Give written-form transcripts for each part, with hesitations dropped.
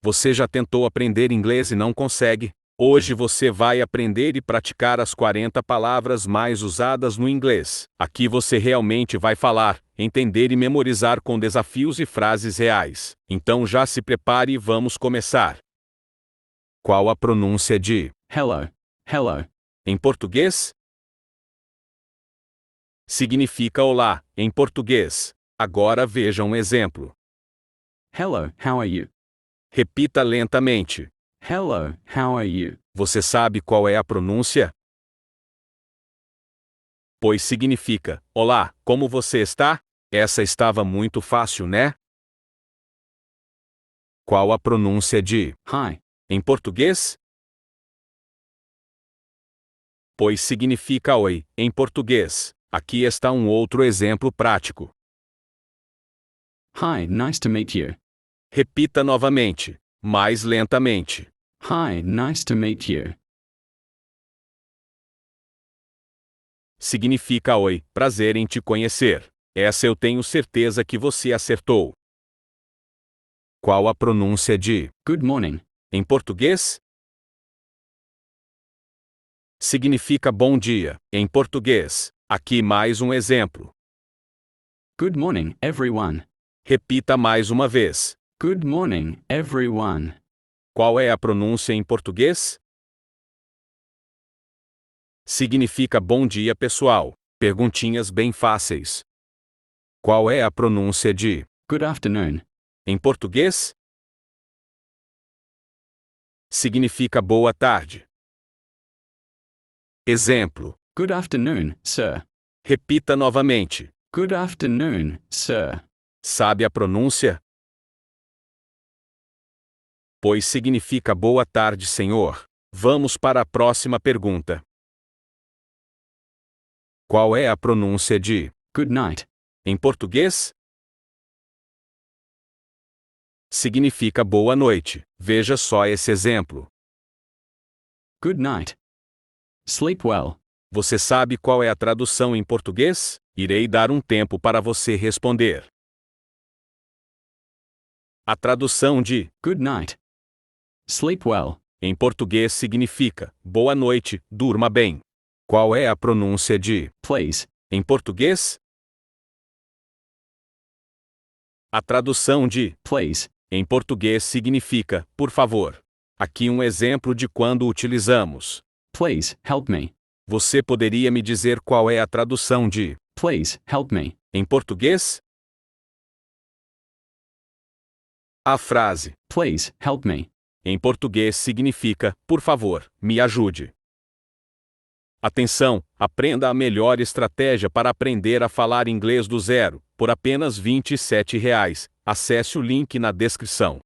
Você já tentou aprender inglês e não consegue? Hoje você vai aprender e praticar as 40 palavras mais usadas no inglês. Aqui você realmente vai falar, entender e memorizar com desafios e frases reais. Então já se prepare e vamos começar. Qual a pronúncia de Hello. Hello. em português? Significa olá, em português. Agora veja um exemplo. Hello, how are you? Repita lentamente. Hello, how are you? Você sabe qual é a pronúncia? Pois significa, olá, como você está? Essa estava muito fácil, né? Qual a pronúncia de Hi. em português? Pois significa oi, em português. Aqui está um outro exemplo prático. Hi, nice to meet you. Repita novamente, mais lentamente. Hi, nice to meet you. Significa oi, prazer em te conhecer. Essa eu tenho certeza que você acertou. Qual a pronúncia de Good morning. em português? Significa bom dia, em português. Aqui mais um exemplo. Good morning, everyone. Repita mais uma vez. Good morning, everyone. Qual é a pronúncia em português? Significa bom dia, pessoal. Perguntinhas bem fáceis. Qual é a pronúncia de Good afternoon. em português? Significa boa tarde. Exemplo. Good afternoon, sir. Repita novamente. Good afternoon, sir. Sabe a pronúncia? Pois significa boa tarde, senhor. Vamos para a próxima pergunta. Qual é a pronúncia de Good night. em português? Significa boa noite. Veja só esse exemplo. Good night. Sleep well. Você sabe qual é a tradução em português? Irei dar um tempo para você responder. A tradução de Good night. Sleep well. em português significa boa noite, durma bem. Qual é a pronúncia de Please. em português? A tradução de Please. em português significa por favor. Aqui um exemplo de quando utilizamos. Please, help me. Você poderia me dizer qual é a tradução de Please, help me. em português? A frase Please, help me. em português significa por favor, me ajude. Atenção, aprenda a melhor estratégia para aprender a falar inglês do zero, por apenas R$ 27. Acesse o link na descrição.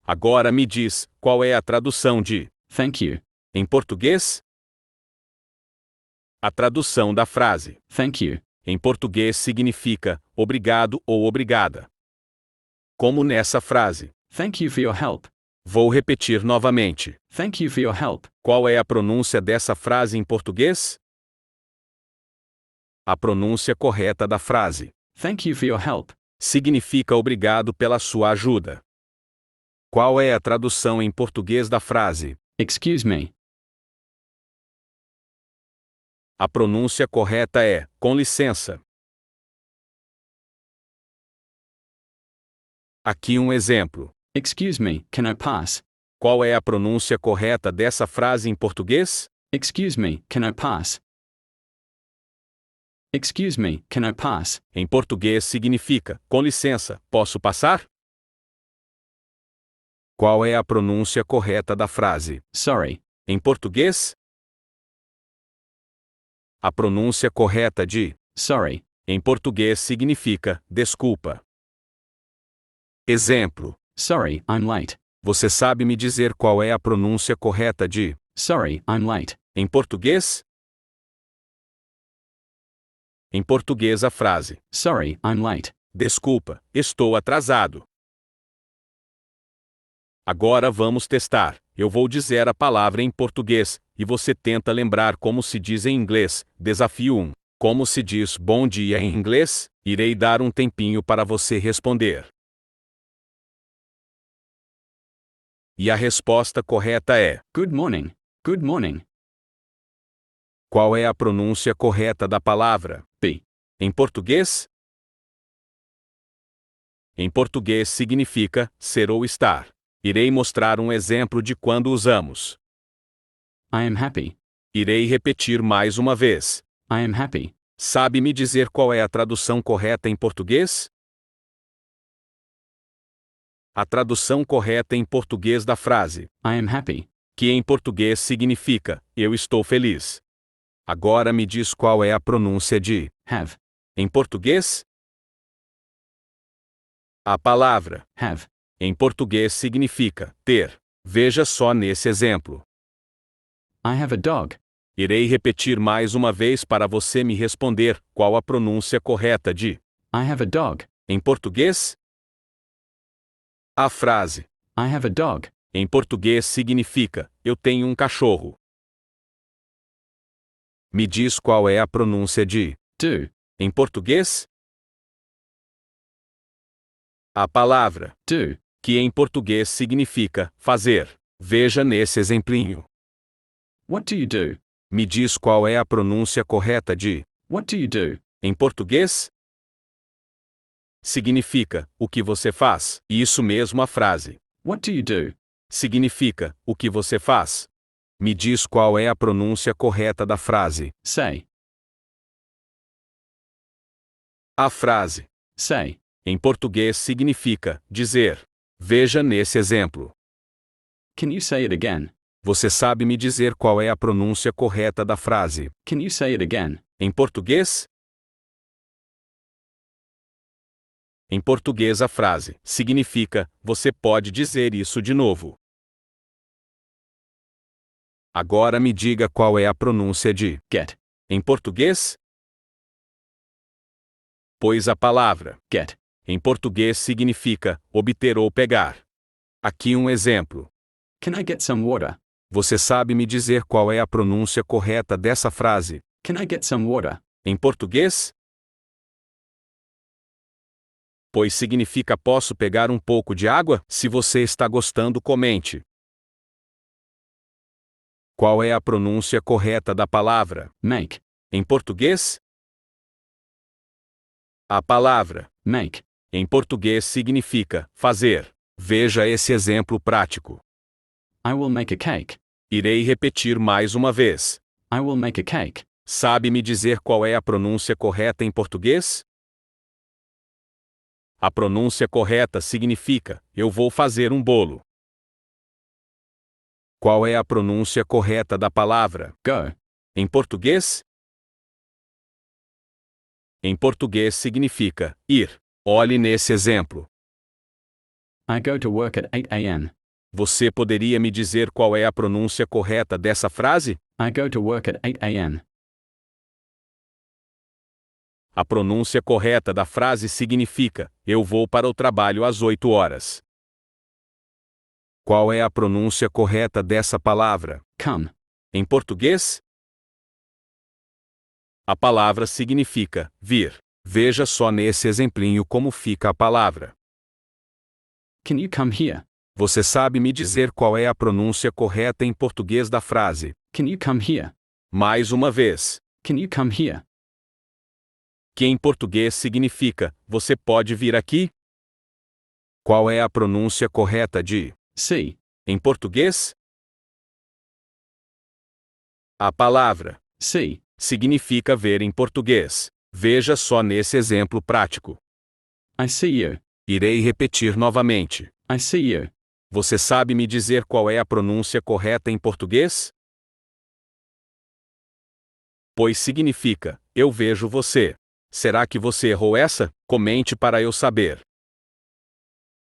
Agora me diz, qual é a tradução de Thank you. em português? A tradução da frase Thank you. em português significa obrigado ou obrigada. Como nessa frase. Thank you for your help. Vou repetir novamente. Thank you for your help. Qual é a pronúncia dessa frase em português? A pronúncia correta da frase Thank you for your help. significa obrigado pela sua ajuda. Qual é a tradução em português da frase? Excuse me. A pronúncia correta é com licença. Aqui um exemplo. Excuse me, can I pass? Qual é a pronúncia correta dessa frase em português? Excuse me, can I pass? Excuse me, can I pass? Em português significa com licença, posso passar? Qual é a pronúncia correta da frase? Sorry. Em português? A pronúncia correta de Sorry. em português significa desculpa. Exemplo. Sorry, I'm late. Você sabe me dizer qual é a pronúncia correta de Sorry, I'm late. em português? Em português a frase Sorry, I'm late. desculpa, estou atrasado. Agora vamos testar. Eu vou dizer a palavra em português, e você tenta lembrar como se diz em inglês. Desafio 1. Como se diz bom dia em inglês? Irei dar um tempinho para você responder. E a resposta correta é: Good morning. Good morning. qual é a pronúncia correta da palavra? Be. Em português? Em português significa ser ou estar. Irei mostrar um exemplo de quando usamos. I am happy. Irei repetir mais uma vez. I am happy. Sabe me dizer qual é a tradução correta em português? A tradução correta em português da frase, I am happy. que em português significa eu estou feliz. Agora me diz qual é a pronúncia de Have. em português? A palavra Have. em português significa ter. Veja só nesse exemplo. I have a dog. Irei repetir mais uma vez para você me responder qual a pronúncia correta de I have a dog. em português. A frase I have a dog. em português significa eu tenho um cachorro. Me diz qual é a pronúncia de Do. em português. A palavra Do. que em português significa fazer. Veja nesse exemplinho. What do you do? Me diz qual é a pronúncia correta de What do you do? em português. Significa o que você faz. Isso mesmo a frase. What do you do? Significa o que você faz. Me diz qual é a pronúncia correta da frase. Say. A frase Say. em português significa dizer. Veja nesse exemplo. Can you say it again? Você sabe me dizer qual é a pronúncia correta da frase. Can you say it again? Em português? Em português a frase significa você pode dizer isso de novo. Agora me diga qual é a pronúncia de Get. em português? Pois a palavra Get. em português significa obter ou pegar. Aqui um exemplo. Can I get some water? Você sabe me dizer qual é a pronúncia correta dessa frase? Can I get some water? Em português? Pois significa posso pegar um pouco de água? Se você está gostando, comente. Qual é a pronúncia correta da palavra? Make. Em português? A palavra Make. em português significa fazer. Veja esse exemplo prático. I will make a cake. Irei repetir mais uma vez. I will make a cake. Sabe me dizer qual é a pronúncia correta em português? A pronúncia correta significa eu vou fazer um bolo. Qual é a pronúncia correta da palavra Go. em português? Em português significa ir. Olhe nesse exemplo. I go to work at 8 a.m. Você poderia me dizer qual é a pronúncia correta dessa frase? I go to work at 8 a.m. A pronúncia correta da frase significa eu vou para o trabalho às 8 horas. Qual é a pronúncia correta dessa palavra? Come. Em português? A palavra significa vir. Veja só nesse exemplinho como fica a palavra. Can you come here? Você sabe me dizer qual é a pronúncia correta em português da frase? Can you come here? Mais uma vez. Can you come here? Que em português significa você pode vir aqui? Qual é a pronúncia correta de See. em português? A palavra See. significa ver em português. Veja só nesse exemplo prático. I see you. Irei repetir novamente. I see you. Você sabe me dizer qual é a pronúncia correta em português? Pois significa eu vejo você. Será que você errou essa? Comente para eu saber.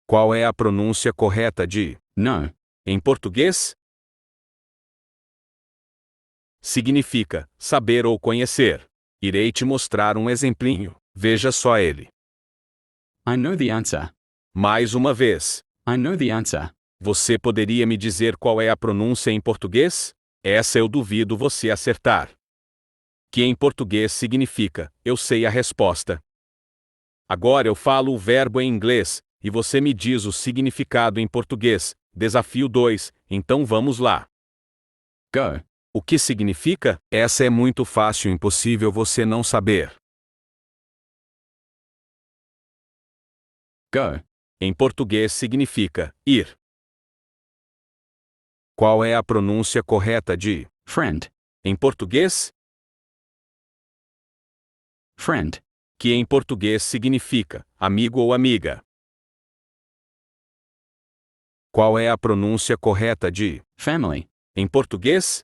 Qual é a pronúncia correta de No. em português? Significa saber ou conhecer. Irei te mostrar um exemplinho. Veja só ele. I know the answer. Mais uma vez. I know the answer. Você poderia me dizer qual é a pronúncia em português? Essa eu duvido você acertar. Que em português significa eu sei a resposta. Agora eu falo o verbo em inglês. e você me diz o significado em português. Desafio 2, então vamos lá. Go. O que significa? Essa é muito fácil, impossível você não saber. Go. Em português significa ir. Qual é a pronúncia correta de Friend. em português? Friend. Que em português significa amigo ou amiga. Qual é a pronúncia correta de Family. em português?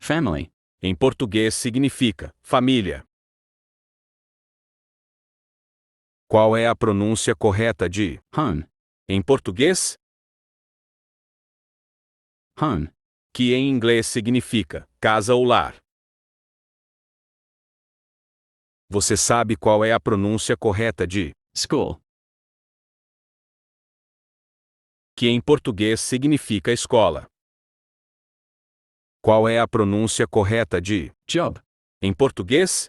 Family. Em português significa família. Qual é a pronúncia correta de Home. em português? Home. Que em inglês significa casa ou lar. Você sabe qual é a pronúncia correta de School. que em português significa escola? Qual é a pronúncia correta de Job. em português?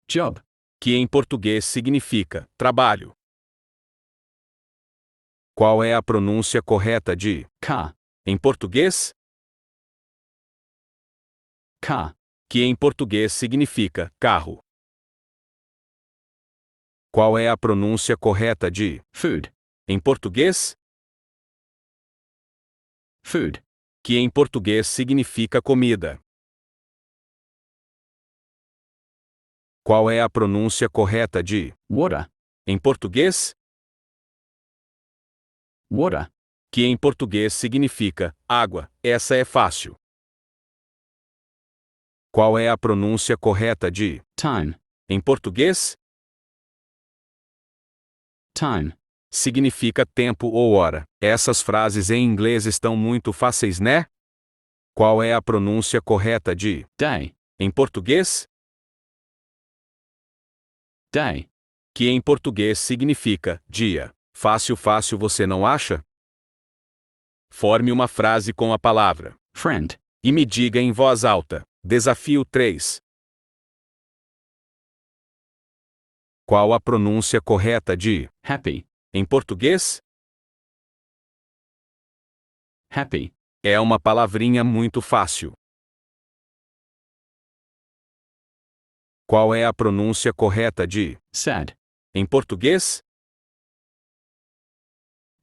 Job. Que em português significa trabalho. Qual é a pronúncia correta de Car. em português? Car. Que em português significa carro. Qual é a pronúncia correta de Food. em português? Food. Que em português significa comida. Qual é a pronúncia correta de Water. em português? Water. Que em português significa água. Essa é fácil. Qual é a pronúncia correta de Time. em português? Time. Significa tempo ou hora. Essas frases em inglês estão muito fáceis, né? Qual é a pronúncia correta de Day. em português? Day. Que em português significa dia. Fácil, fácil, você não acha? Forme uma frase com a palavra Friend. e me diga em voz alta. Desafio 3. Qual a pronúncia correta de Happy. em português? Happy. É uma palavrinha muito fácil. Qual é a pronúncia correta de Sad. em português?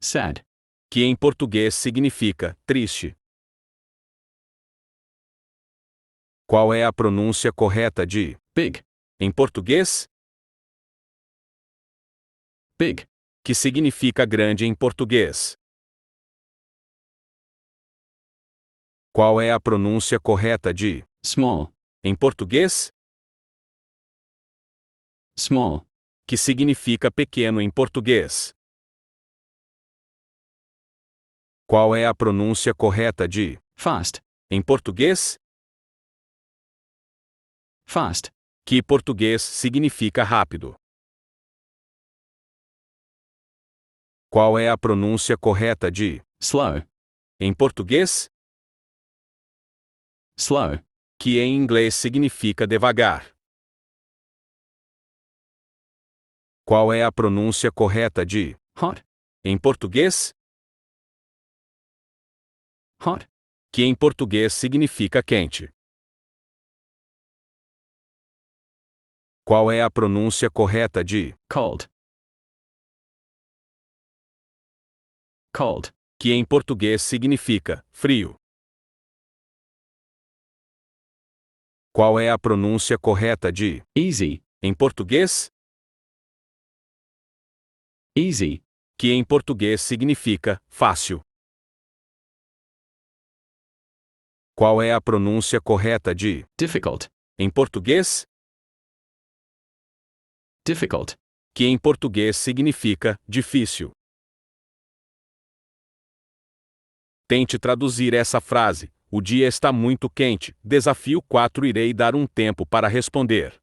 Sad. Que em português significa triste. Qual é a pronúncia correta de Big. em português? Big. Que significa grande em português. Qual é a pronúncia correta de Small. em português? Small. Que significa pequeno em português. Qual é a pronúncia correta de Fast. em português? Fast. Que em português significa rápido. Qual é a pronúncia correta de Slow. em português? Slow. Que em inglês significa devagar. Qual é a pronúncia correta de Hot. em português? Hot. Que em português significa quente. Qual é a pronúncia correta de Cold. Cold. que em português significa frio? Qual é a pronúncia correta de Easy. em português? Easy. Que em português significa fácil. Qual é a pronúncia correta de Difficult. em português? Difficult. Que em português significa difícil. Tente traduzir essa frase. O dia está muito quente. Desafio 4. Irei dar um tempo para responder.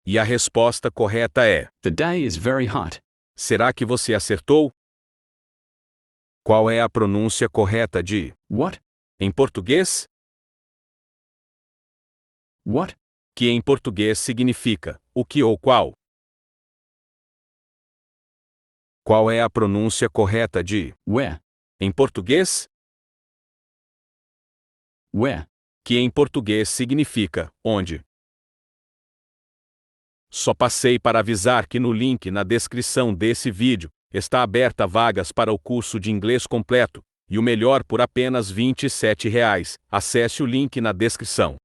E a resposta correta é: The day is very hot. será que você acertou? Qual é a pronúncia correta de What? Em português, What? que em português significa o que ou qual. Qual é a pronúncia correta de Where? em português? Where? Que em português significa onde. Só passei para avisar que no link na descrição desse vídeo está aberta vagas para o curso de inglês completo, e o melhor por apenas R$ 27. Acesse o link na descrição.